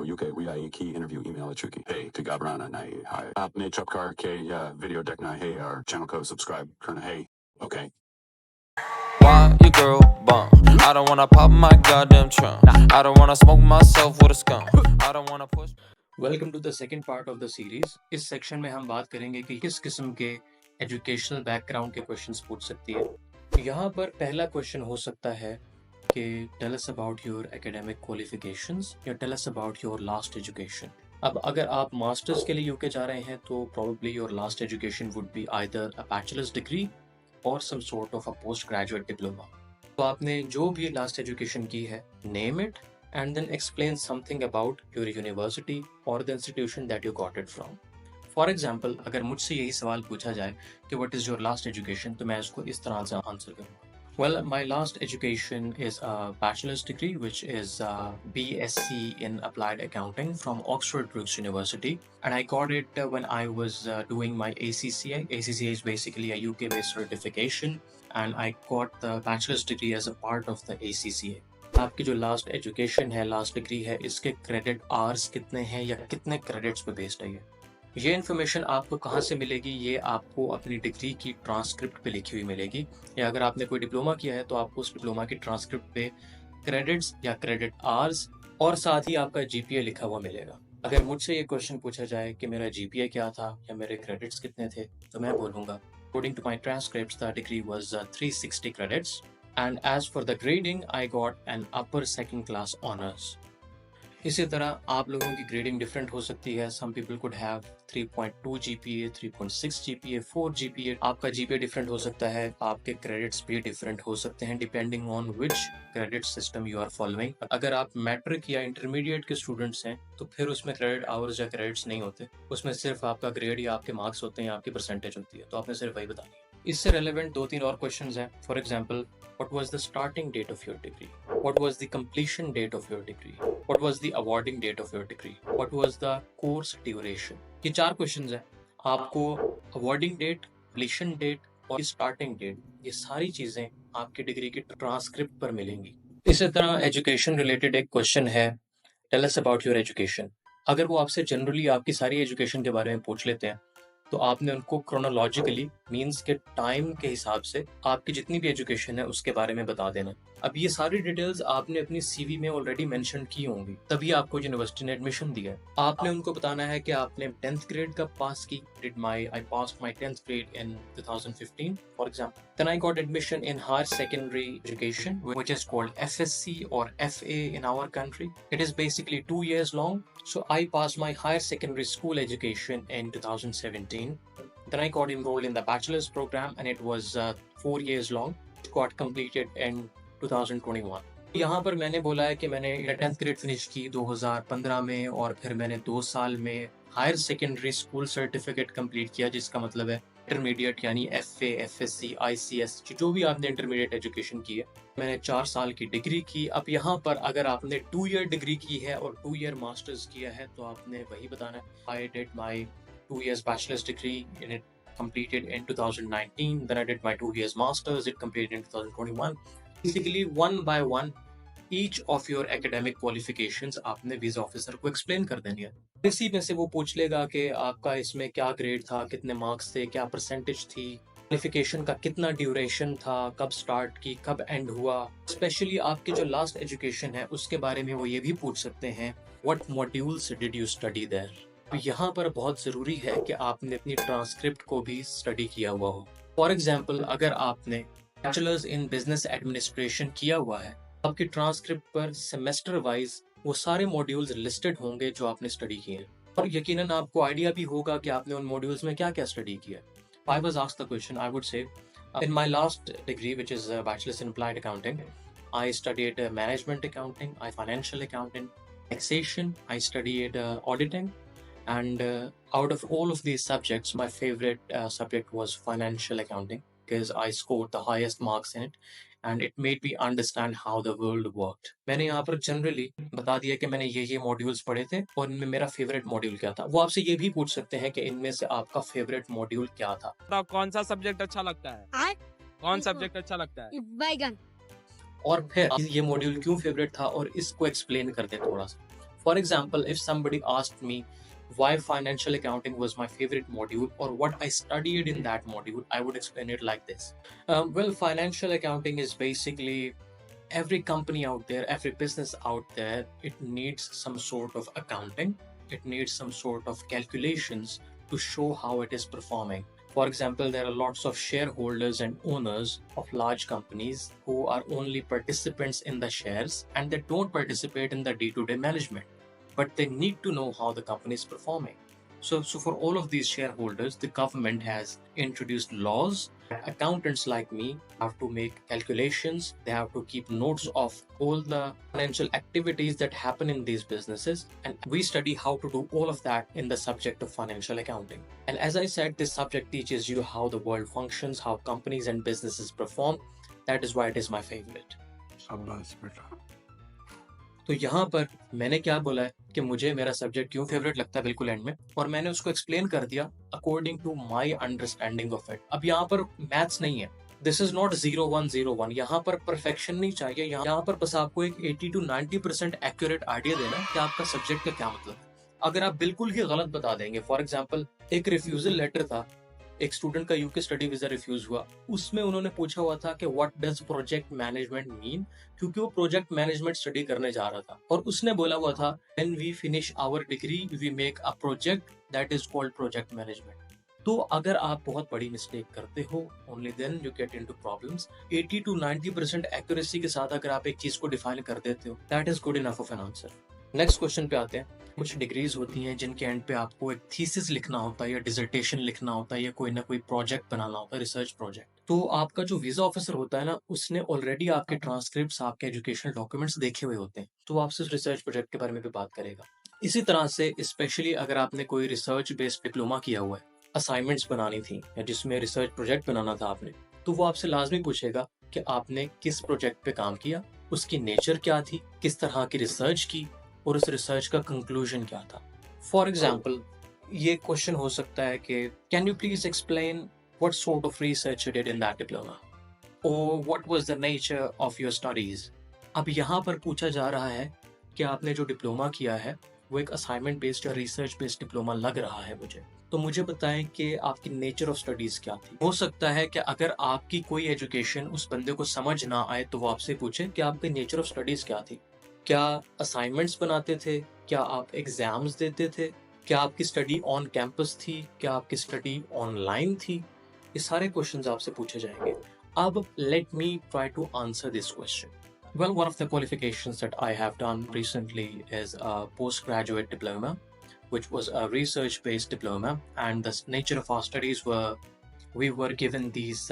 UK wiai key interview email chuki. Hey, to Gabrana nai hi. Apne chapkar ke video deck na hey our channel code subscribe karna hey. Okay. Why your girl bum? I don't wanna pop my goddamn trunk. I don't wanna smoke myself with a skunk. I don't wanna push. Welcome to the second part of the series. इस section में हम बात करेंगे कि किस किस्म के educational background के क्वेश्चंस पूछ सकती है। यहाँ पर पहला क्वेश्चन हो सकता है कि tell us about your academic qualifications या tell us about your last education. अब अगर आप मास्टर्स के लिए यूके जा रहे हैं तो probably your last education would be either a bachelor's degree और some sort of a post graduate diploma. तो आपने जो भी लास्ट एजुकेशन की है, name it and then explain something about your university or the institution that you got it from. For example, अगर मुझसे यही सवाल पूछा जाए कि what is your last education, तो मैं इसको इस तरह से आंसर करूँगा. Well, my last education is a bachelor's degree, which is BSc in Applied Accounting from Oxford Brookes University, and I got it when I was doing my ACCA. ACCA is basically a UK-based certification, and I got the bachelor's degree as a part of the ACCA. आपकी जो last education है, last degree है, इसके credit hours कितने हैं या कितने credits पे बेस्ड है ये इन्फॉर्मेशन आपको कहाँ से मिलेगी? ये आपको अपनी डिग्री की ट्रांसक्रिप्ट पे लिखी हुई मिलेगी, या अगर आपने कोई डिप्लोमा किया है तो आपको उस डिप्लोमा की ट्रांसक्रिप्ट पे क्रेडिट्स या क्रेडिट आवर्स और साथ ही आपका जीपीए लिखा हुआ मिलेगा। अगर मुझसे ये क्वेश्चन पूछा जाए कि मेरा जीपीए क्या था या मेरे क्रेडिट्स कितने थे, तो मैं बोलूँगा according to my transcripts the degree was 360 credits. And as for the grading, I got an upper second class honors. इसी तरह आप लोगों की ग्रेडिंग डिफरेंट हो सकती है। Some people could have 3.2 GPA, 3.6 GPA, 4 GPA. आपका GPA डिफरेंट हो सकता है, आपके क्रेडिट्स भी डिफरेंट हो सकते हैं depending on which credit system you are following. अगर आप मैट्रिक या इंटरमीडिएट के स्टूडेंट्स हैं तो फिर उसमें क्रेडिट आवर्स या क्रेडिट्स नहीं होते, उसमें सिर्फ आपका ग्रेड या आपके मार्क्स होते हैं, आपकी परसेंटेज होती है, तो आपने सिर्फ वही बतानी है। इससे रेलेवेंट 2-3 और क्वेश्चंस हैं। For example, what was the starting date of your degree? What was the completion date of your degree? What was the awarding date of your degree? What was the course duration? ये 4 questions हैं। आपको awarding date, completion date और starting date, ये सारी चीजें आपकी degree की transcript पर मिलेंगी। इसी तरह एजुकेशन रिलेटेड एक क्वेश्चन है, tell us about your education. अगर वो आपसे जनरली आपकी सारी एजुकेशन के बारे में पूछ लेते हैं तो आपने उनको क्रोनोलॉजिकली मींस के टाइम के हिसाब से आपकी जितनी भी एजुकेशन है उसके बारे में बता देना। अब ये सारी डिटेल्स आपने अपनी सीवी में ऑलरेडी मेंशन की होंगी, तभी आपको यूनिवर्सिटी ने एडमिशन दिया है। आपने उनको बताना है कि आपने 10th ग्रेड कब पास की। I passed my 10th grade in 2015, for example. Then I got admission in higher secondary education, which is called FSc or FA in our country. It is basically 2 years long. So I passed my higher secondary school education in 2017. Then I got enrolled in the bachelor's program and it was 4 years long. It got completed in 2021. यहाँ पर मैंने बोला है कि मैंने 10th grade finish की 2015 में और फिर मैंने 2 साल में higher secondary school certificate complete किया, जिसका मतलब है इंटरमीडिएट यानी FA, FSc, ICS, जो भी आपने इंटरमीडिएट एजुकेशन की है। मैंने 4 साल की डिग्री की। अब यहाँ पर अगर आपने 2 ईयर डिग्री की है और 2 ईयर मास्टर्स किया है तो आपने वही बताना है। I did my 2 years bachelor's degree and it completed in 2019. Then I did my 2 years masters, it completed in 2021. Basically, one by one, each of your academic qualifications आपने वीजा ऑफिसर को explain कर देनी है। इसी में से वो पूछ लेगा कि आपका इसमें क्या ग्रेड था, कितने मार्क्स थे, क्या परसेंटेज थी, क्वालिफिकेशन का कितना ड्यूरेशन था, कब स्टार्ट की, कब एंड हुआ। स्पेशली आपकी जो लास्ट एजुकेशन है उसके बारे में वो ये भी पूछ सकते हैं, what modules did you study there. तो यहाँ पर बहुत जरूरी है कि आपने अपनी ट्रांसक्रिप्ट को भी स्टडी किया हुआ हो। फॉर एग्जाम्पल, अगर आपने बैचलर्स इन बिजनेस एडमिनिस्ट्रेशन किया हुआ है, आपकी ट्रांसक्रिप्ट पर सेमेस्टर वाइज वो सारे मॉड्यूल्स लिस्टेड होंगे जो आपने स्टडी किए हैं, और यकीनन आपको आइडिया भी होगा कि आपने उन मॉड्यूल्स में क्या क्या स्टडी किया। I was asked the question, I would say, in my last degree, which is bachelor's in applied accounting, I studied management accounting, financial accounting, taxation, I studied auditing, and out of all of these subjects, my favorite subject was financial accounting because I scored the highest marks in it and it made me understand how the world worked. मैंने यहाँ पर generally बता दिया कि मैंने ये modules पढ़े थे और इनमें मेरा फेवरेट मॉड्यूल क्या था। वो आपसे ये भी पूछ सकते हैं कि इनमें से आपका फेवरेट मॉड्यूल क्या था। तो कौन सा सब्जेक्ट अच्छा लगता है? कौन सब्जेक्ट अच्छा लगता है? बैगन। और फिर ये मॉड्यूल क्यों फेवरेट था और इसको एक्सप्लेन कर दे थोड़ा सा। For example, if somebody asked me why financial accounting was my favorite module or what I studied in that module, I would explain it like this. Well, financial accounting is basically every company out there, every business out there, it needs some sort of accounting. It needs some sort of calculations to show how it is performing. For example, there are lots of shareholders and owners of large companies who are only participants in the shares and they don't participate in the day-to-day management, but they need to know how the company is performing. So for all of these shareholders, the government has introduced laws. Accountants like me have to make calculations. They have to keep notes of all the financial activities that happen in these businesses. And we study how to do all of that in the subject of financial accounting. And as I said, this subject teaches you how the world functions, how companies and businesses perform. That is why it is my favorite. शाबाश बेटा। तो यहाँ पर मैंने क्या बोला है कि मुझे मेरा सब्जेक्ट क्यों फेवरेट लगता है बिल्कुल एंड में, और मैंने उसको एक्सप्लेन कर दिया according to my understanding of it. अब यहाँ पर मैथ्स नहीं है, दिस इज नॉट 0101, यहाँ पर परफेक्शन नहीं चाहिए। यहाँ पर बस आपको एक 80 to 90% एक्यूरेट आइडिया देना कि आपका सब्जेक्ट का क्या मतलब है। अगर आप बिल्कुल ही गलत बता देंगे, फॉर एग्जाम्पल एक रिफ्यूजल लेटर था, एक स्टूडेंट का यूके स्टडी वीजा रिफ्यूज हुआ, उसमें उन्होंने पूछा हुआ था कि what does project management mean, क्योंकि वो प्रोजेक्ट मैनेजमेंट स्टडी करने जा रहा था और उसने बोला हुआ था when we finish our degree we make a project that is called project management. तो अगर आप बहुत बड़ी मिस्टेक करते हो, only then you get into problems. 80 to 90% accuracy के साथ अगर आप एक चीज को डिफाइन कर देते हो, that is good enough of an answer. Next question पे आते हैं। कुछ डिग्रीज होती हैं जिनके एंड पे आपको एक थीसिस लिखना होता है या डिसर्टेशन लिखना होता है या कोई ना कोई प्रोजेक्ट बनाना होता है, रिसर्च प्रोजेक्ट। तो आपका जो वीजा ऑफिसर होता है ना, उसने ऑलरेडी आपके ट्रांसक्रिप्ट्स, आपके एजुकेशनल डॉक्यूमेंट्स देखे हुए होते हैं, तो आपसे उस रिसर्च प्रोजेक्ट के बारे में भी बात करेगा। इसी तरह से स्पेशली अगर आपने कोई रिसर्च बेस्ड डिप्लोमा किया हुआ है, असाइनमेंट्स बनानी थी या जिसमें रिसर्च प्रोजेक्ट बनाना था आपने, तो वो आपसे लाजमी पूछेगा कि आपने किस प्रोजेक्ट पे काम किया, उसकी नेचर क्या थी, किस तरह की रिसर्च की और उस रिसर्च का कंक्लूजन क्या था। फॉर एग्जाम्पल, ये क्वेश्चन हो सकता है कि can you please explain what sort of research you did in that diploma और what was the nature of your studies. अब यहाँ पर पूछा जा रहा है कि आपने जो डिप्लोमा किया है वो एक असाइनमेंट बेस्ड या रिसर्च बेस्ड डिप्लोमा लग रहा है मुझे, तो मुझे बताएं कि आपकी नेचर ऑफ स्टडीज क्या थी। हो सकता है कि अगर आपकी कोई एजुकेशन उस बंदे को समझ ना आए तो वो आपसे पूछे कि आपकी नेचर ऑफ स्टडीज क्या थी। क्या असाइनमेंट्स बनाते थे, क्या आप एग्जाम्स देते थे, क्या आपकी स्टडी ऑन कैंपस थी, क्या आपकी स्टडी ऑनलाइन थी, ये सारे क्वेश्चंस आपसे पूछे जाएंगे। अब let me try to answer this question. Well, one of the qualifications that I have done recently is a postgraduate diploma, which was a research-based diploma, and the nature of our studies we were given these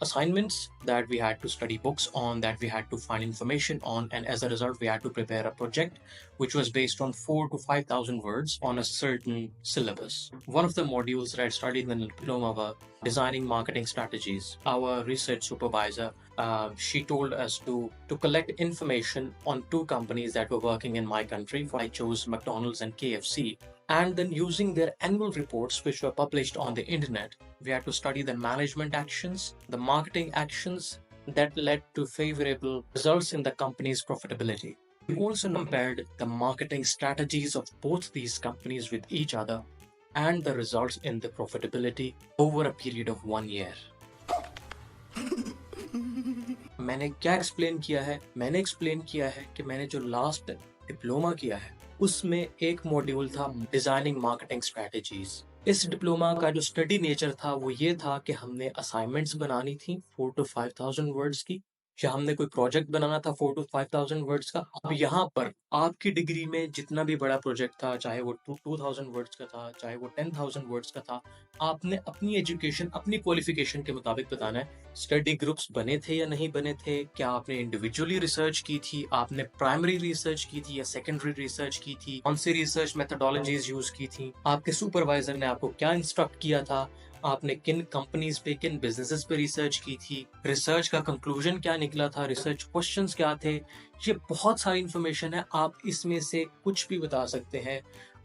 assignments that we had to study books on, that we had to find information on, and as a result we had to prepare a project which was based on 4,000 to 5,000 words on a certain syllabus. One of the modules that I studied in the diploma were designing marketing strategies. Our research supervisor, she told us to collect information on two companies that were working in my country. I chose McDonald's and KFC. And then using their annual reports, which were published on the internet, we had to study the management actions, the marketing actions that led to favorable results in the company's profitability. We also compared the marketing strategies of both these companies with each other and the results in the profitability over a period of 1 year. मैंने क्या explain किया है? मैंने explain किया है कि मैंने जो लास्ट डिप्लोमा किया है उसमें एक मॉड्यूल था डिजाइनिंग मार्केटिंग स्ट्रेटजीज। इस डिप्लोमा का जो स्टडी नेचर था वो ये था कि हमने असाइनमेंट्स बनानी थी 4,000 to 5,000 वर्ड्स की, या हमने कोई प्रोजेक्ट बनाना था 4,000 to 5,000 वर्ड्स का। अब यहाँ पर आपकी डिग्री में जितना भी बड़ा प्रोजेक्ट था, चाहे वो 2,000 वर्ड्स का था, चाहे वो 10,000 वर्ड्स का था, आपने अपनी एजुकेशन, अपनी क्वालिफिकेशन के मुताबिक बताना है। स्टडी ग्रुप्स बने थे या नहीं बने थे, क्या आपने इंडिविजुअली रिसर्च की थी, आपने प्राइमरी रिसर्च की थी या सेकेंडरी रिसर्च की थी, कौन सी रिसर्च मेथोडोलॉजीज यूज की थी, आपके सुपरवाइजर ने आपको क्या इंस्ट्रक्ट किया था, आपने किन कंपनीज पे, किन बिजनेसेस पे रिसर्च की थी, रिसर्च का कंक्लूजन क्या निकला था, रिसर्च क्वेश्चंस क्या थे। ये बहुत सारी इंफॉर्मेशन है, आप इसमें से कुछ भी बता सकते हैं।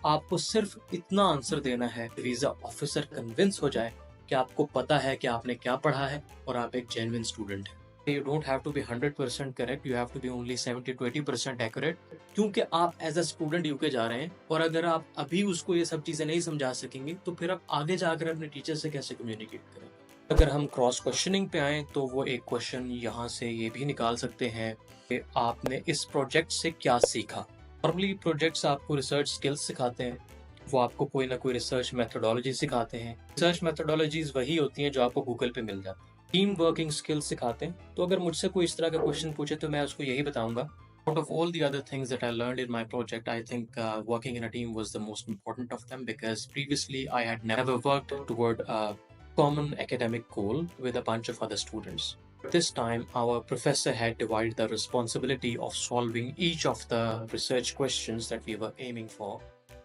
आपको सिर्फ इतना आंसर देना है, वीजा ऑफिसर कन्विंस हो जाए कि आपको पता है कि आपने क्या पढ़ा है और आप एक जेन्युइन स्टूडेंट हैं। You don't have to be 100% correct, you have to be only 70 to 80% accurate, क्योंकि आप एज अ स्टूडेंट यूके जा रहे हैं और अगर आप अभी उसको ये सब चीज़ें नहीं समझा सकेंगे तो फिर आप आगे जाकर अपने टीचर से कैसे कम्युनिकेट करें। अगर हम क्रॉस क्वेश्चनिंग पे आए तो वो एक क्वेश्चन यहाँ से ये भी निकाल सकते हैं कि आपने इस प्रोजेक्ट से क्या सीखा। नॉर्मली प्रोजेक्ट्स आपको रिसर्च स्किल्स सिखाते हैं, वो आपको कोई ना कोई रिसर्च मेथोडोलॉजी सिखाते हैं। रिसर्च मेथोडोलॉजीज वही होती हैं जो आपको गूगल पे मिल जाती हैं। टीम वर्किंग स्किल्स सिखाते हैं। तो अगर मुझसे कोई इस तरह का क्वेश्चन पूछे तो मैं उसको यही बताऊंगा, out of all the other things that I learned in my project, I think working in a team was the most important of them, because previously I had never worked toward a common academic goal with a bunch of other students. This time, our professor had divided the responsibility of solving each of the research questions that we were aiming for.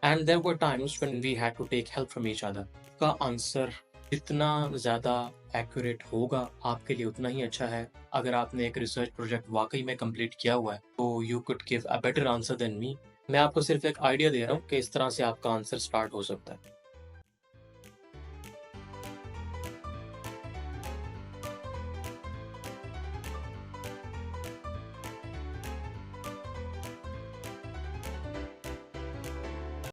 And there were times when we had to take help from each other. का answer जितना ज़्यादा accurate होगा आपके लिए उतना ही अच्छा है। अगर आपने एक रिसर्च प्रोजेक्ट वाकई में कंप्लीट किया हुआ है तो you could give a better answer than me. मैं आपको सिर्फ एक आइडिया दे रहा हूँ कि इस तरह से आपका आंसर स्टार्ट हो सकता है।